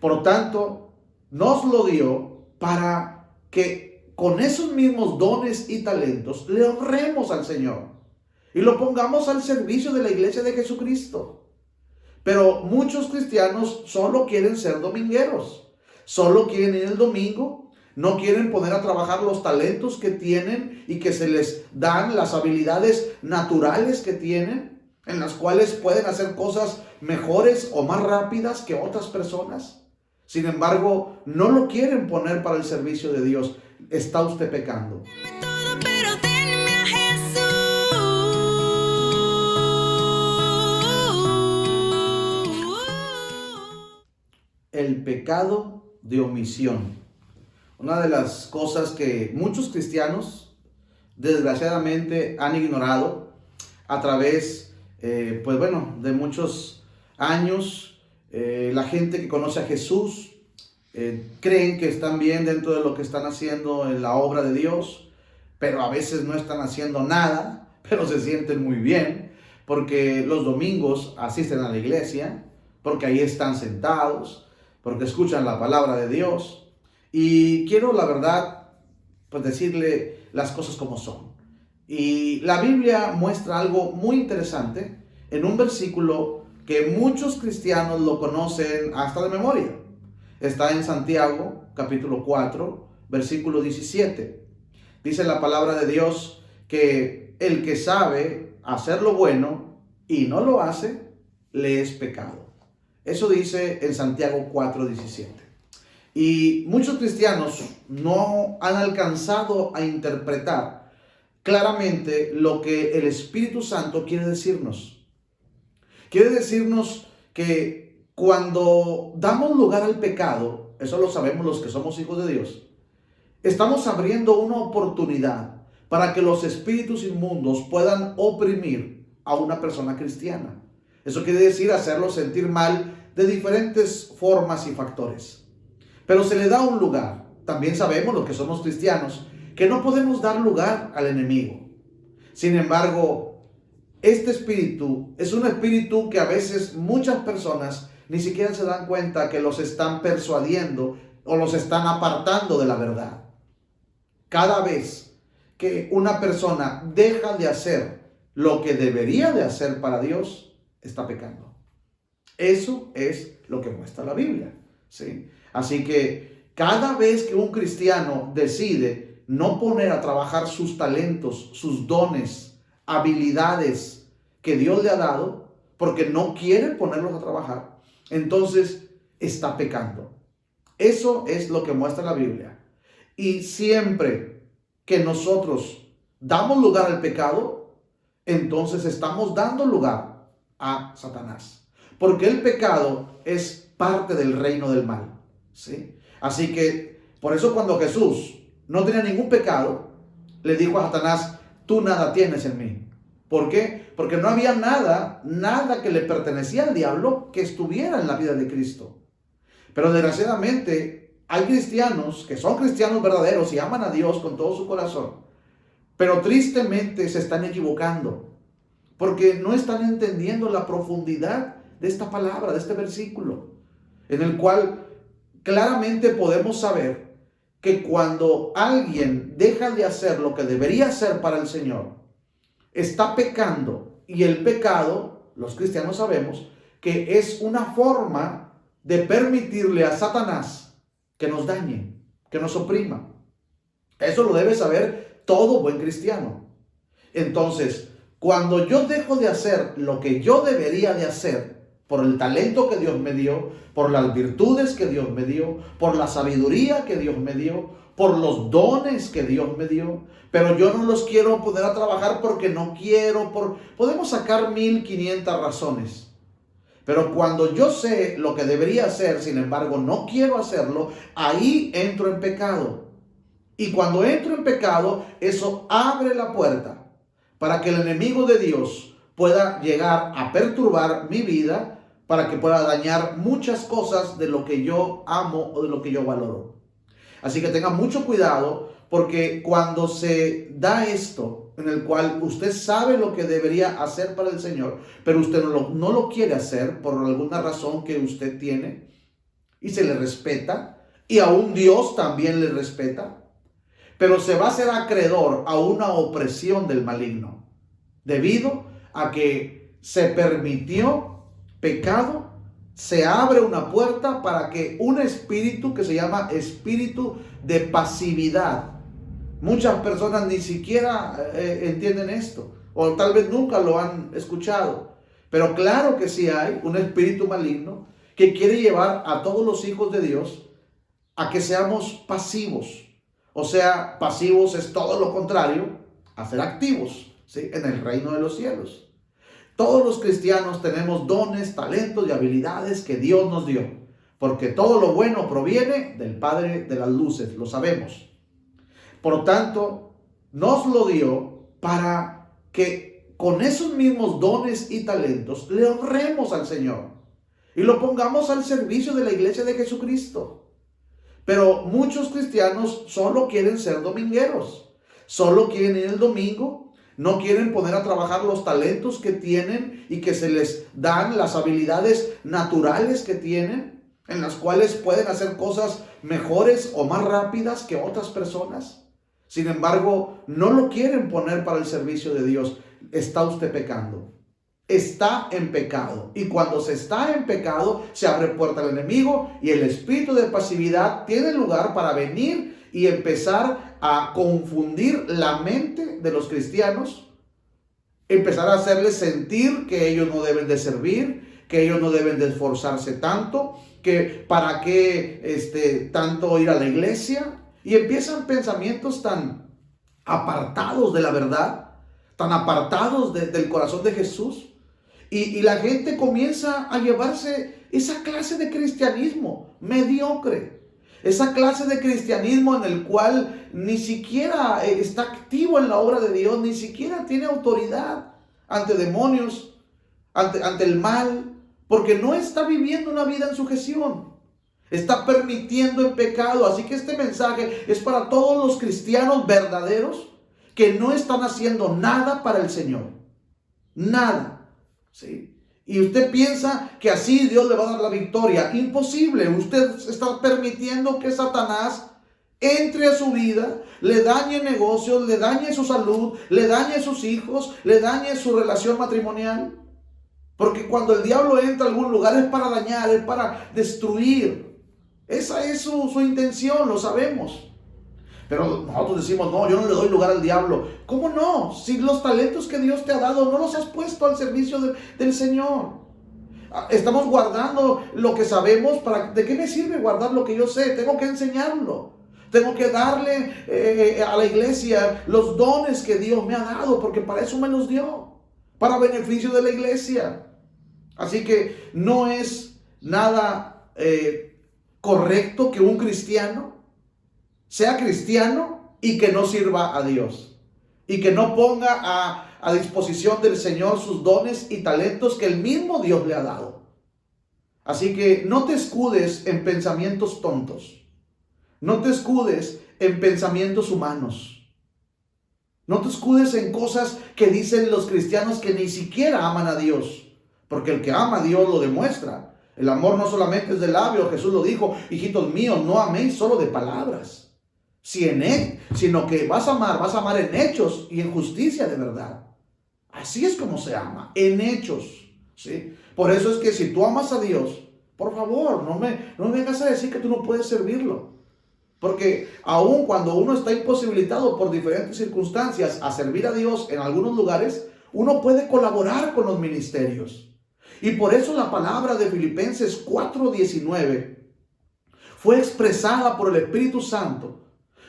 Por tanto, nos lo dio para que con esos mismos dones y talentos le honremos al Señor y lo pongamos al servicio de la iglesia de Jesucristo. Pero muchos cristianos solo quieren ser domingueros, solo quieren ir el domingo, no quieren poner a trabajar los talentos que tienen y que se les dan, las habilidades naturales que tienen, en las cuales pueden hacer cosas mejores o más rápidas que otras personas. Sin embargo, no lo quieren poner para el servicio de Dios. Está usted pecando. El pecado de omisión. Una de las cosas que muchos cristianos desgraciadamente han ignorado a través, de muchos años. La gente que conoce a Jesús creen que están bien dentro de lo que están haciendo en la obra de Dios, pero a veces no están haciendo nada, pero se sienten muy bien, porque los domingos asisten a la iglesia, porque ahí están sentados, porque escuchan la palabra de Dios. Y quiero, la verdad, pues decirle las cosas como son. Y la Biblia muestra algo muy interesante en un versículo que muchos cristianos lo conocen hasta de memoria. Está en Santiago, capítulo 4, versículo 17. Dice la palabra de Dios que el que sabe hacer lo bueno y no lo hace, le es pecado. Eso dice en Santiago 4, 17. Y muchos cristianos no han alcanzado a interpretar claramente lo que el Espíritu Santo quiere decirnos. Quiere decirnos que cuando damos lugar al pecado, eso lo sabemos los que somos hijos de Dios, estamos abriendo una oportunidad para que los espíritus inmundos puedan oprimir a una persona cristiana. Eso quiere decir hacerlo sentir mal de diferentes formas y factores. Pero se le da un lugar. También sabemos los que somos cristianos que no podemos dar lugar al enemigo. Sin embargo, este espíritu es un espíritu que a veces muchas personas ni siquiera se dan cuenta que los están persuadiendo o los están apartando de la verdad. Cada vez que una persona deja de hacer lo que debería de hacer para Dios, está pecando. Eso es lo que muestra la Biblia, ¿sí? Así que cada vez que un cristiano decide no poner a trabajar sus talentos, sus dones, habilidades que Dios le ha dado, porque no quiere ponerlos a trabajar, entonces está pecando. Eso es lo que muestra la Biblia. Y siempre que nosotros damos lugar al pecado, entonces estamos dando lugar a Satanás. Porque el pecado es parte del reino del mal, ¿sí? Así que, por eso cuando Jesús no tenía ningún pecado, le dijo a Satanás, tú nada tienes en mí. ¿Por qué? Porque no había nada que le pertenecía al diablo que estuviera en la vida de Cristo. Pero desgraciadamente hay cristianos que son cristianos verdaderos y aman a Dios con todo su corazón, pero tristemente se están equivocando porque no están entendiendo la profundidad de esta palabra, de este versículo, en el cual claramente podemos saber que cuando alguien deja de hacer lo que debería hacer para el Señor, está pecando. Y el pecado, los cristianos sabemos, que es una forma de permitirle a Satanás que nos dañe, que nos oprima. Eso lo debe saber todo buen cristiano. Entonces, cuando yo dejo de hacer lo que yo debería de hacer, por el talento que Dios me dio, por las virtudes que Dios me dio, por la sabiduría que Dios me dio, por los dones que Dios me dio, pero yo no los quiero poner a trabajar porque no quiero, podemos sacar 1500 razones. Pero cuando yo sé lo que debería hacer, sin embargo no quiero hacerlo, ahí entro en pecado. Y cuando entro en pecado, eso abre la puerta para que el enemigo de Dios pueda llegar a perturbar mi vida, para que pueda dañar muchas cosas de lo que yo amo o de lo que yo valoro. Así que tenga mucho cuidado, porque cuando se da esto, en el cual usted sabe lo que debería hacer para el Señor, pero usted no lo quiere hacer por alguna razón que usted tiene, y se le respeta, y aún Dios también le respeta, pero se va a hacer acreedor a una opresión del maligno, debido a que se permitió pecado. Se abre una puerta para que un espíritu que se llama espíritu de pasividad. Muchas personas ni siquiera entienden esto, o tal vez nunca lo han escuchado. Pero claro que sí hay un espíritu maligno que quiere llevar a todos los hijos de Dios a que seamos pasivos. O sea, pasivos es todo lo contrario a ser activos, ¿sí?, en el reino de los cielos. Todos los cristianos tenemos dones, talentos y habilidades que Dios nos dio, porque todo lo bueno proviene del Padre de las luces, lo sabemos. Por lo tanto, nos lo dio para que con esos mismos dones y talentos le honremos al Señor y lo pongamos al servicio de la iglesia de Jesucristo. Pero muchos cristianos solo quieren ser domingueros, solo quieren ir el domingo. No quieren poner a trabajar los talentos que tienen y que se les dan, las habilidades naturales que tienen, en las cuales pueden hacer cosas mejores o más rápidas que otras personas. Sin embargo, no lo quieren poner para el servicio de Dios. Está usted pecando. Está en pecado. Y cuando se está en pecado, se abre puerta al enemigo y el espíritu de pasividad tiene lugar para venir y empezar a confundir la mente de los cristianos, empezar a hacerles sentir que ellos no deben de servir, que ellos no deben de esforzarse tanto, que para qué tanto ir a la iglesia, y empiezan pensamientos tan apartados de la verdad, tan apartados del corazón de Jesús, y la gente comienza a llevarse esa clase de cristianismo mediocre. Esa clase de cristianismo en el cual ni siquiera está activo en la obra de Dios, ni siquiera tiene autoridad ante demonios, ante el mal, porque no está viviendo una vida en sujeción. Está permitiendo el pecado. Así que este mensaje es para todos los cristianos verdaderos que no están haciendo nada para el Señor. Nada. ¿Sí? Y usted piensa que así Dios le va a dar la victoria. Imposible. Usted está permitiendo que Satanás entre a su vida, le dañe negocios, le dañe su salud, le dañe sus hijos, le dañe su relación matrimonial. Porque cuando el diablo entra a algún lugar es para dañar, es para destruir. Esa es su intención, lo sabemos. Pero nosotros decimos, no, yo no le doy lugar al diablo. ¿Cómo no? Si los talentos que Dios te ha dado no los has puesto al servicio del Señor. Estamos guardando lo que sabemos. ¿De qué me sirve guardar lo que yo sé? Tengo que enseñarlo. Tengo que darle a la iglesia los dones que Dios me ha dado, porque para eso me los dio, para beneficio de la iglesia. Así que no es nada correcto que un cristiano sea cristiano y que no sirva a Dios, y que no ponga a disposición del Señor sus dones y talentos que el mismo Dios le ha dado. Así que no te escudes en pensamientos tontos. No te escudes en pensamientos humanos. No te escudes en cosas que dicen los cristianos que ni siquiera aman a Dios. Porque el que ama a Dios lo demuestra. El amor no solamente es de labios. Jesús lo dijo: hijitos míos, no améis solo de palabras, sino que vas a amar en hechos y en justicia de verdad. Así es como se ama, en hechos, ¿sí? Por eso es que si tú amas a Dios, por favor, no me vengas a decir que tú no puedes servirlo. Porque aun cuando uno está imposibilitado por diferentes circunstancias a servir a Dios en algunos lugares, uno puede colaborar con los ministerios. Y por eso la palabra de Filipenses 4:19 fue expresada por el Espíritu Santo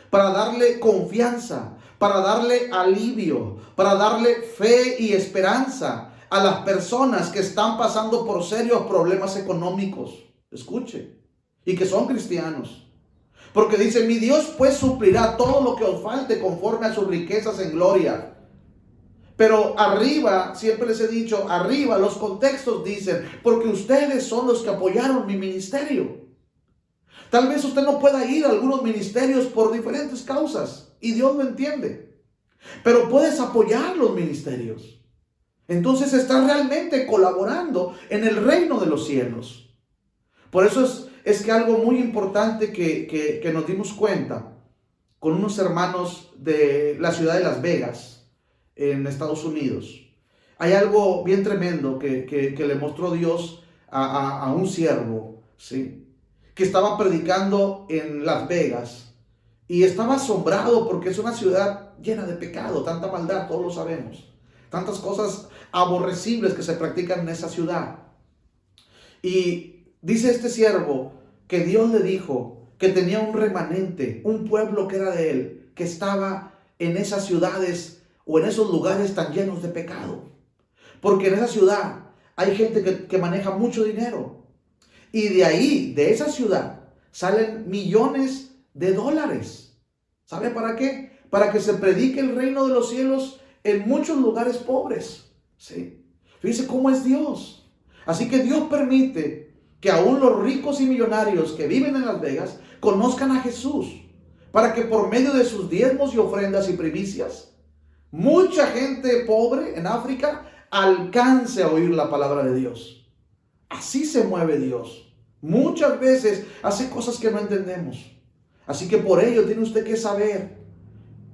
para darle confianza, para darle alivio, para darle fe y esperanza a las personas que están pasando por serios problemas económicos. Escuche, y que son cristianos. Porque dice: mi Dios pues suplirá todo lo que os falte conforme a sus riquezas en gloria. Pero arriba, siempre les he dicho, arriba los contextos dicen: porque ustedes son los que apoyaron mi ministerio. Tal vez usted no pueda ir a algunos ministerios por diferentes causas, y Dios lo entiende. Pero puedes apoyar los ministerios. Entonces estás realmente colaborando en el reino de los cielos. Por eso es que algo muy importante que nos dimos cuenta con unos hermanos de la ciudad de Las Vegas, en Estados Unidos, hay algo bien tremendo que le mostró Dios a un siervo, ¿sí? Que estaba predicando en Las Vegas y estaba asombrado porque es una ciudad llena de pecado, tanta maldad, todos lo sabemos, tantas cosas aborrecibles que se practican en esa ciudad. Y dice este siervo que Dios le dijo que tenía un remanente, un pueblo que era de él, que estaba en esas ciudades o en esos lugares tan llenos de pecado. Porque en esa ciudad hay gente que maneja mucho dinero. Y de ahí, de esa ciudad, salen millones de dólares. ¿Sabe para qué? Para que se predique el reino de los cielos en muchos lugares pobres. ¿Sí? Fíjese cómo es Dios. Así que Dios permite que aún los ricos y millonarios que viven en Las Vegas conozcan a Jesús. Para que por medio de sus diezmos y ofrendas y primicias, mucha gente pobre en África alcance a oír la palabra de Dios. Así se mueve Dios. Muchas veces hace cosas que no entendemos. Así que por ello tiene usted que saber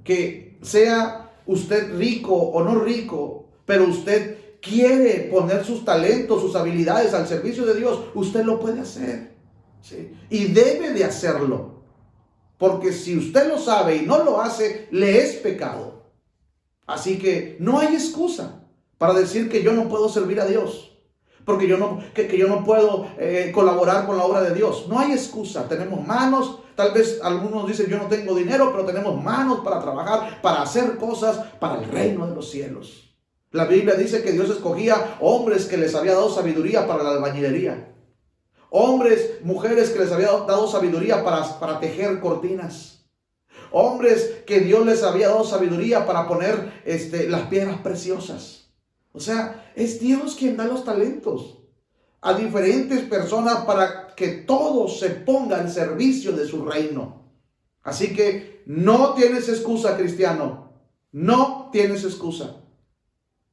que sea usted rico o no rico, pero usted quiere poner sus talentos, sus habilidades al servicio de Dios, usted lo puede hacer, ¿sí? Y debe de hacerlo. Porque si usted lo sabe y no lo hace, le es pecado. Así que no hay excusa para decir que yo no puedo servir a Dios, porque yo no puedo colaborar con la obra de Dios. No hay excusa. Tenemos manos. Tal vez algunos dicen yo no tengo dinero, pero tenemos manos para trabajar, para hacer cosas para el reino de los cielos. La Biblia dice que Dios escogía hombres que les había dado sabiduría para la albañilería. Hombres, mujeres que les había dado sabiduría para tejer cortinas. Hombres que Dios les había dado sabiduría para poner las piedras preciosas. O sea, es Dios quien da los talentos a diferentes personas para que todos se pongan al servicio de su reino. Así que no tienes excusa, cristiano. No tienes excusa.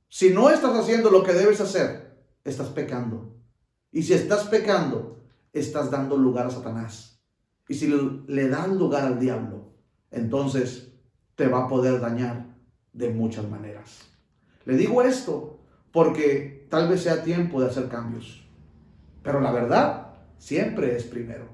Si no estás haciendo lo que debes hacer, estás pecando. Y si estás pecando, estás dando lugar a Satanás. Y si le das lugar al diablo, entonces te va a poder dañar de muchas maneras. Le digo esto porque tal vez sea tiempo de hacer cambios. Pero la verdad siempre es primero.